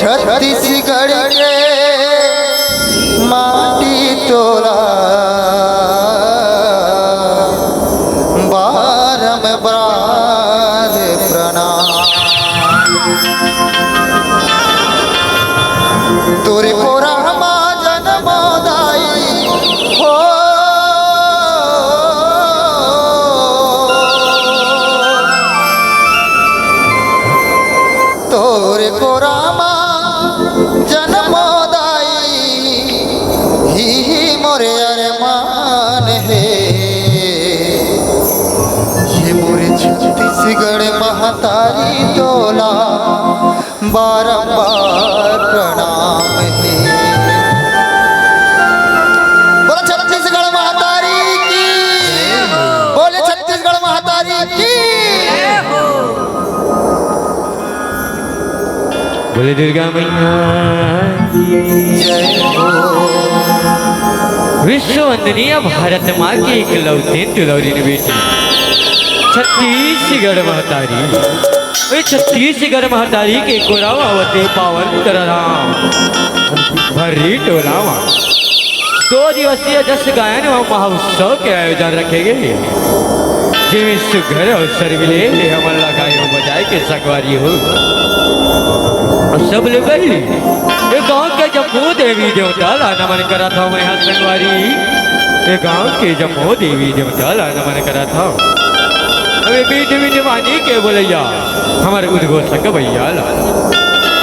छत्तीसगढ़ के माटी तोरा बारंबार प्रणाम। तोरे कोरा जन्मदाई हो तोरे कोरा जन्मदाई ही मोरे अरमान है। ये मोरे छत्तीसगढ़ महतारी तोला बारंबार प्रणाम है। बोले छत्तीसगढ़ महतारी की, बोले छत्तीसगढ़ महतारी की। बोले दुर्गा मैया विश्व वंदनीय भारत माँ की इकलौती दुलौरी बेटी छत्तीसगढ़ महतारी, छत्तीसगढ़ महतारी के कोरावती पावन तरराम भर्री टोलावा 2 दिवसीय जस गायन व महोत्सव के आयोजन रखे गए, जिनमें सुघर अवसर मिले हमन लगाए बजाय के सकवारी हो और सब लोग गाँव के जम्मू देवी देवता ला नमन करा था। मैं यहाँ संगवारी गाँव के जम्मू देवी देवता ला नमन करा था। अरे मीठ मीठ वाणी के बोलैया हमारे उद्घोषक भैया ला,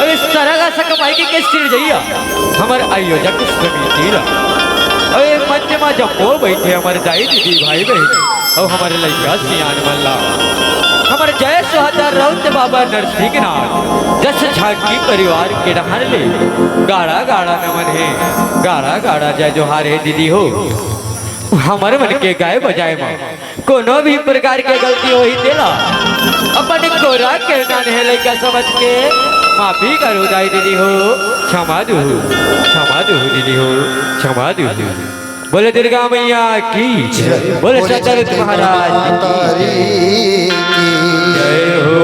अरे सरगा सक माइकी के सिर जइया हमारे आयोजक समिति ला, अरे मंच में जम्मू बैठे हमारे दाई दीदी भाई बहन और हमारे लैया सियान मल्ला, हमारे जय सुहाता राउत बाबा नरसिंहनाथ जस झांकी परिवार के डहार ले गाड़ा गाड़ा नमन है, गाड़ा गाड़ा जय जोहार है दीदी हो। हमारे मन के गाय बजाए माँ कोनो भी प्रकार के गलती हो ही देला अपन कोरा के नाने लड़का समझ के माफी करो दाई दीदी हो, क्षमा दो दीदी हो, क्षमा दो। बोले दुर्गा मैया की, बोले सतरुत महाराज की जय हो।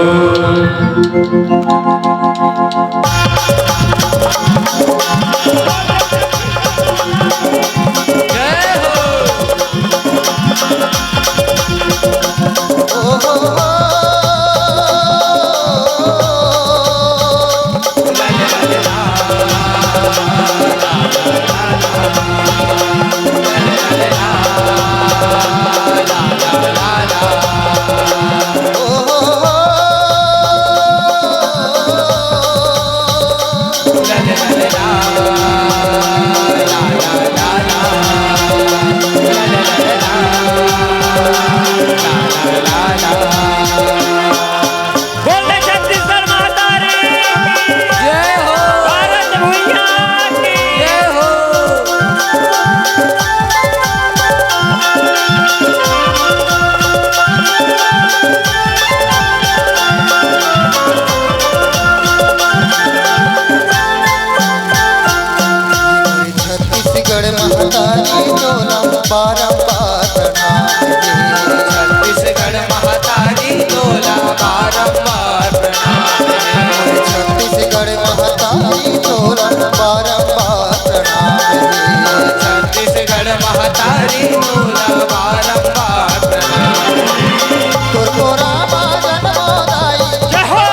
छत्तीसगढ़ महतारी तोला बारंबार प्रणाम। छत्तीसगढ़ महतारी तोला बारंबार प्रणाम। छत्तीसगढ़ महतारी तोला बारंबार प्रणाम। तोर कोरा जन्मदाई जय हो,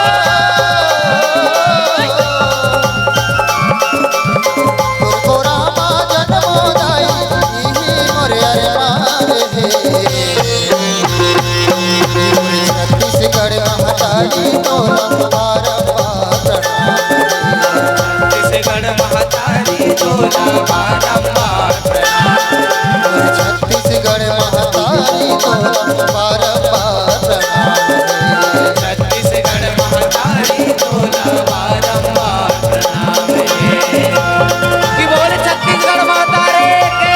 तोर कोरा जन्मदाई मोरे अरमान है। छत्तीसगढ़ महतारी तोला बारंबार प्रणाम। छत्तीसगढ़ महतारी तोला बारंबार प्रणाम। छत्तीसगढ़ महतारी तोला बारंबार प्रणाम। छत्तीसगढ़ महतारी तोला बारंबार प्रणाम। की बोले छत्तीसगढ़ महतारी के।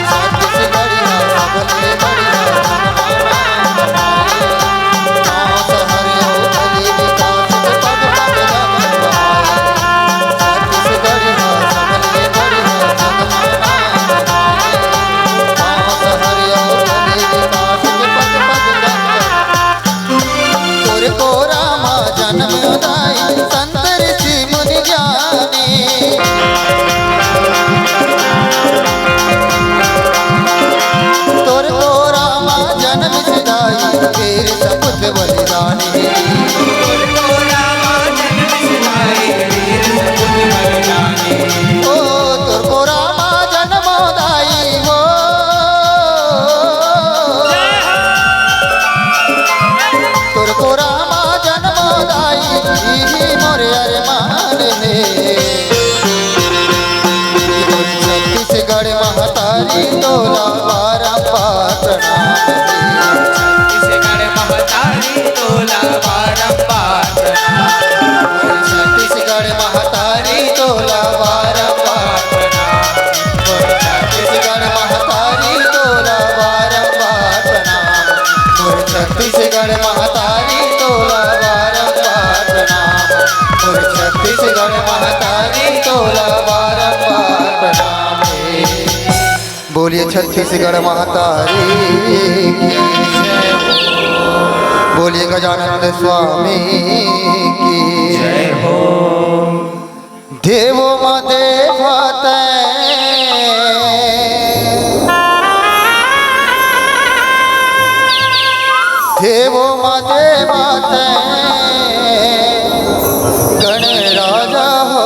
छत्तीसगढ़ महतारी तोला बारंबार प्रणाम छत्तीसगढ़ महतारी तोला बारंबार प्रणाम। छत्तीसगढ़ महतारी तोला बारंबार छत्तीसगढ़ महतारी तोला बारंबार प्रणाम छत्तीसगढ़ महतारी तोला बारंबार प्रणाम छत्तीसगढ़ महतारी तोला बारंबार प्रणाम। बोलिए छत्तीसगढ़ महतारी की बोलिए गजानंद स्वामी की जय हो। देवो मदेवते देवो मदेवते गणराजा हो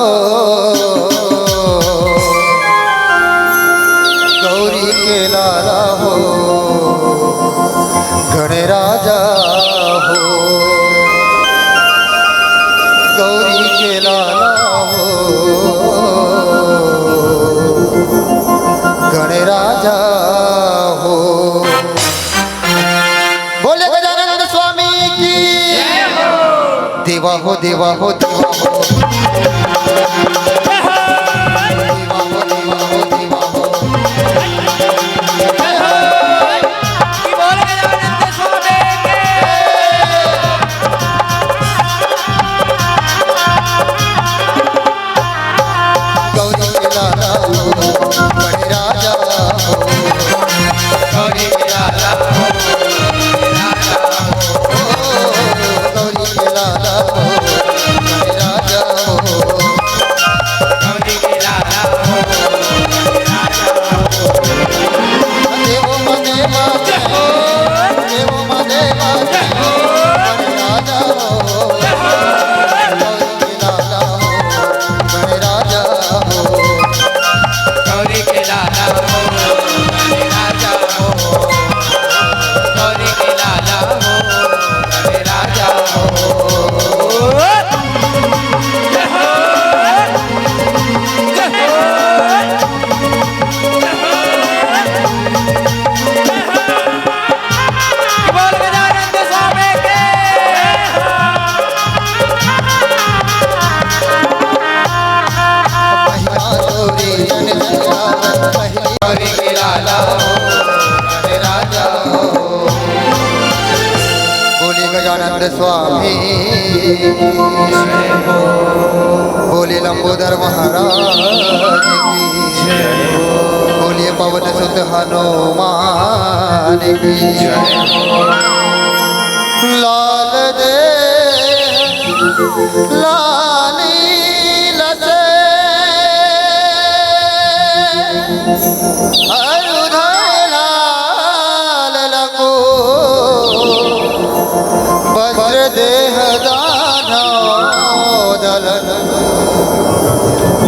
गौरी के लाला हो गणराजा हो गौरी के लाला हो गणराजा हो। बोले गजानंद स्वामी की देवा हो देवा हो देवा हो गजानंद स्वामी बोले लंबोदर महाराज की बोलिए पवन सुत हनुमान की लाल दे लाली लसे देह दानोदलन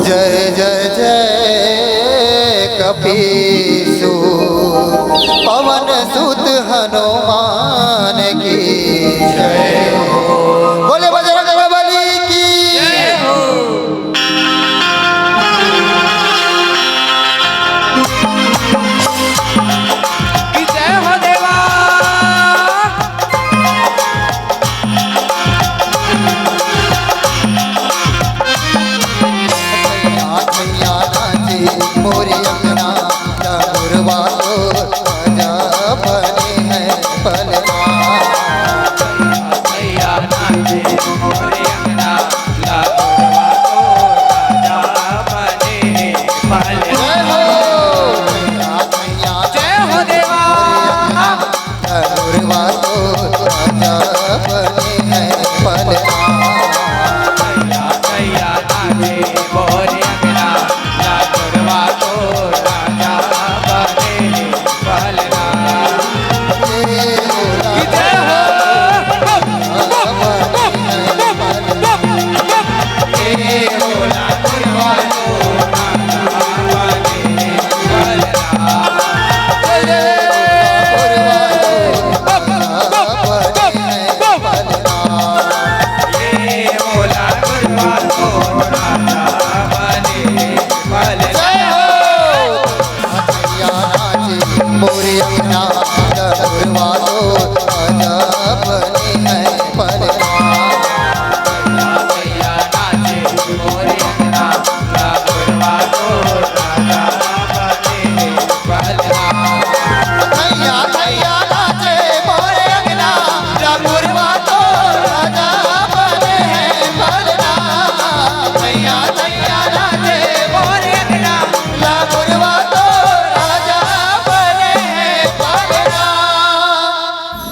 जय जय जय कपीसु पवन सुत हनुमान की जय बोले बजरंग बली की जय हो। जय हो देवा। मोरी अंगना चारुरवा तो राजा बने हैं पल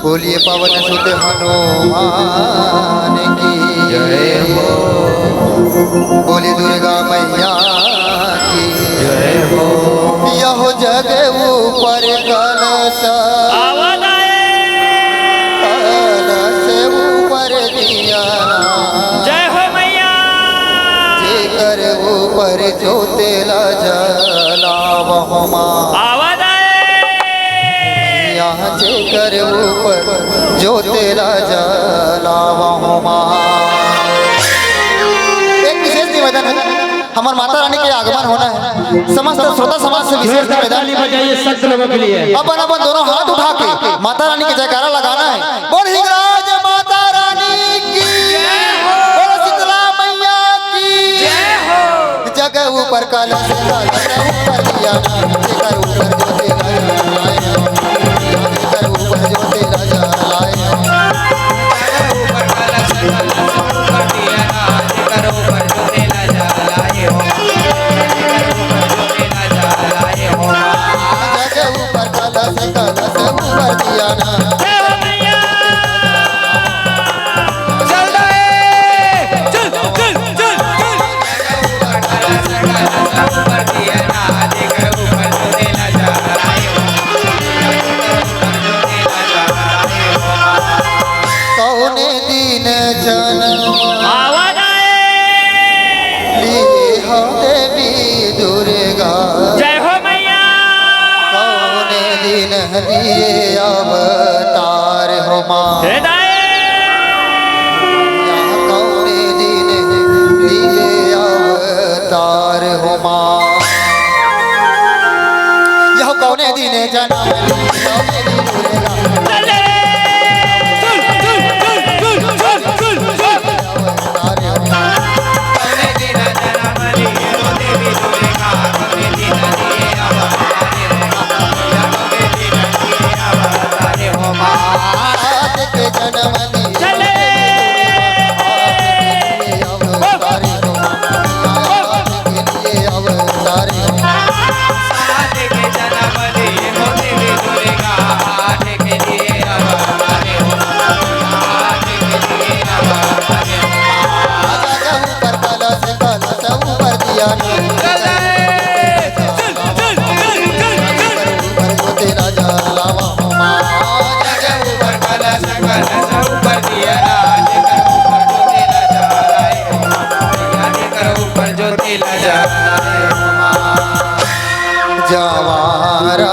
बोलिए पवन सुत हनुमान की जय हो बोली दुर्गा मैया की जय हो यह जग ऊपर कलश कलश ऊपर दिया जय हो मैया जेकर ऊपर जो तेल जलावह माँ यहाँ जेकर ऊपर जो तेरा जलावह माँ। एक विशेष निवेदन है, हमार माता रानी के आगमन होना है, समस्त श्रोता समाज से विशेष निवेदन। बजाइए सब लोगों के लिए। अपन अपन दोनों हाथ उठा के माता रानी के जयकारा लगाना है। बोल हिंगराज माता रानी की बोल शीतला मैया की जग ऊपर कलश कलश ऊपर दिया जेकर ऊपर जो तेरा जलाए जेकर ऊपर जो तेरा जलाए ऊपर कलश कलश ऊपर दिया जेकर ऊपर जो तेला जलाए हो जेकर ऊपर जो तेला जलाए हो जग ऊपर कलश कलश ऊपर दिया ना चल रे चल चल चल चल ऊपर कलश कलश ऊपर दिया ना जेकर ऊपर जो तेला जलाए हो कौने दिन जन्म लिए हो देवी दुर्गा जय हो मैया कौने दिन लिए अवतार हो माँ यहाँ कौने दिन लिए अवतार हो माँ यह कौने दिन जन्म लिए देवी दुर्गा अवतार हो माँ। कौने दिन जन्म लिए हो देवी दुर्गा कौने दिन लिए अवतार हो माँ आज के जन्म लिए अवतार हो माँ। आज के लिए अवतार हो माँ। आज के जन्म लिए हो देवी दुर्गा आज के लिए अवतार हो आज के लिए अवतार हो जग ऊपर कलश कलश ऊपर दिया चल ऊपर जो तेरा जलावा माँ जग ऊपर कलश कलश ऊपर दिया जेकर ऊपर जो तेला जलाए हो जेकर ऊपर जो तेला जलाए हो जवारा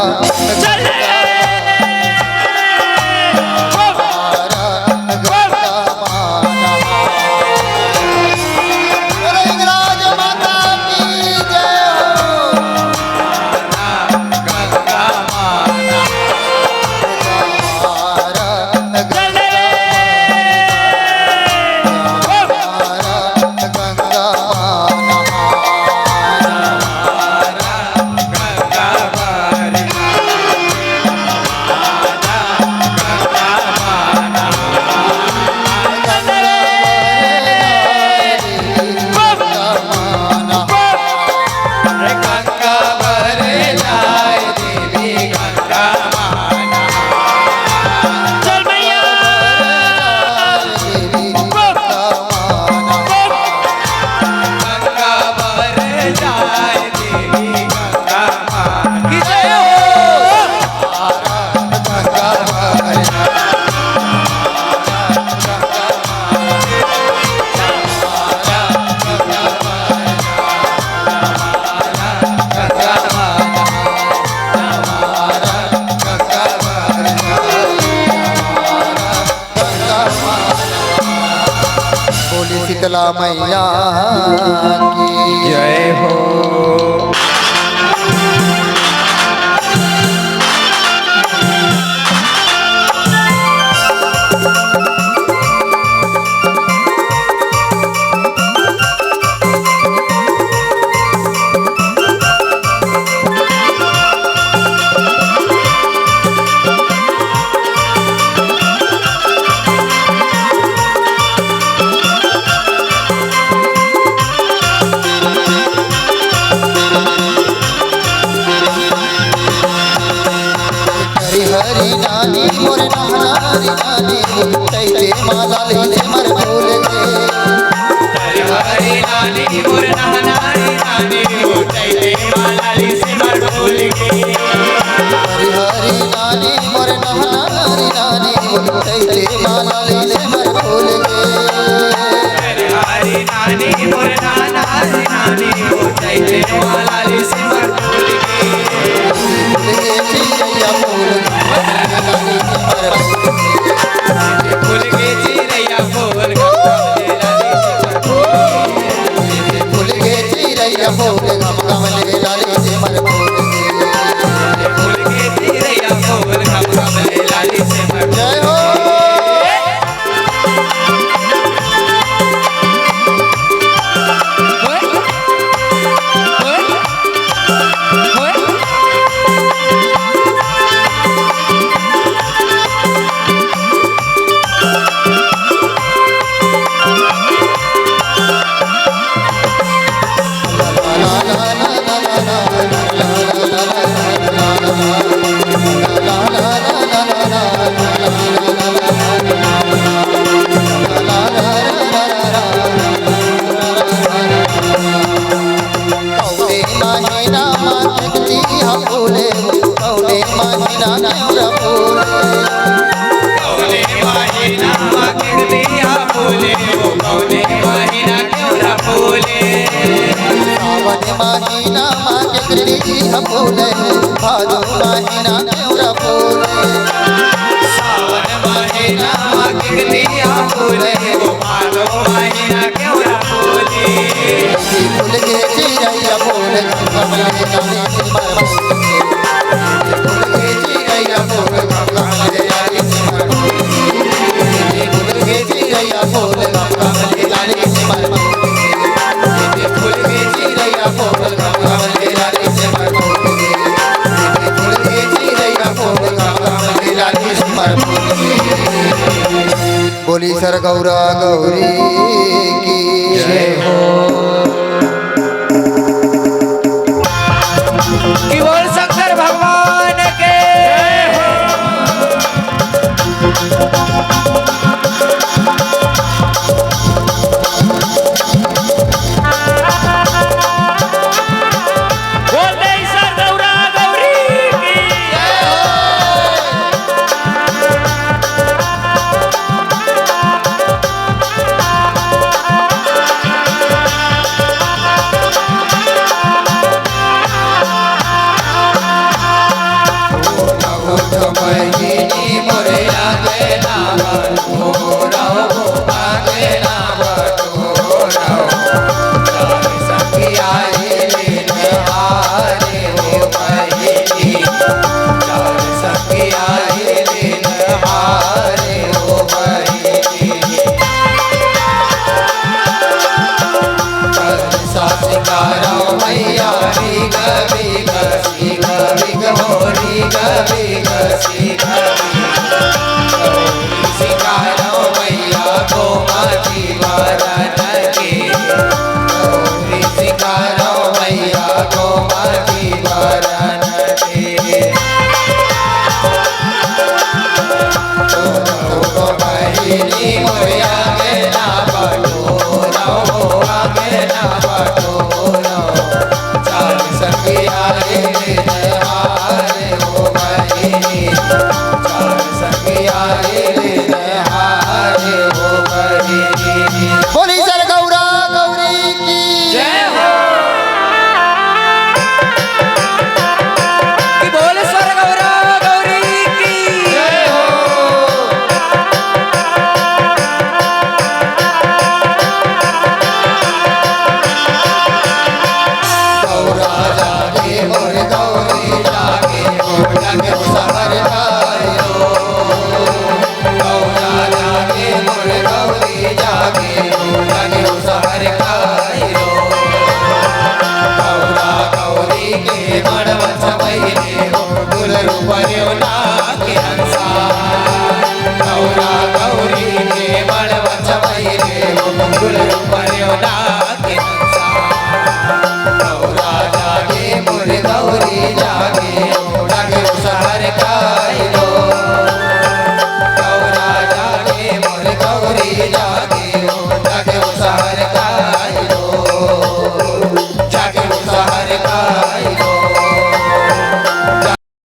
बोली शीतला मैया की जय हो नारी नानी तैते माला ले सिमर फूल गे हरी नानी मोर नानी नानी उठैले मालाली सिमर फूल गे हरी नानी मोर नारी नानी तैते माला ले सिमर फूल गे हरी नानी मोर नानी नानी उठैले मालाली सिमर फूल गे चिड़ैया फूल फूल गे चिड़ैया फूल फूल गे चिड़ैया फूल गम गम ले लाली सिमर फूल फूल गे चिड़ैया फूल गम गम ले लाली सिमर जय हो महीना माँ के कृति फूले भादो महीना केवरा फूले सावन महीना माँ के कृतिया फूले भादो महीना केवरा फूले फूल के चिड़ैया फूले कमले काली सिमर फूले फूल के चिड़ैया फूले कमले काली सिमर फूले फूल के चिड़ैया फूले कमले काली सिमर फूले फूल के चिड़ैया फूले कमले काली सिमर फूले फूल के चिड़ैया फूले कमले काली सिमर फूले बोली सर गौरा गौरी की जय हो की बोल शंकर भगवान के बोल दे सर गौरा गौरी की महीनी मोरे आगे नाम ढोराओ आगे नाम ढोराओ सखिया लेने हारे हो महीनी सखिया लेने हारे हो महीनी सासिकारा मैया री गवी गसी गवी गहोरी गवी गसी गवी सिकारा मैया को माती वरन के गौरी सिकारा मैया को माती वरन के महीनी मोरे आगे ना बटोरो आगे ना बटोरो चाल सखिया रे हारे हो महीनी चाल सखिया रे हारे हो महीनी बोली सर गौरा गौरी की जय हो की बोल सर गौरा गौरी की जय हो गौरा जागे मोर गौरी जागे मोर लगे सहर गायो गौरा जागे मोर गौरी जागे मोर लगे सहर गायो गौरा गौरी के मनवच पहिले हो गुल रूपयो नाके हंसा गौरा गौरी के मनवच पहिले हो गुल रूपयो ना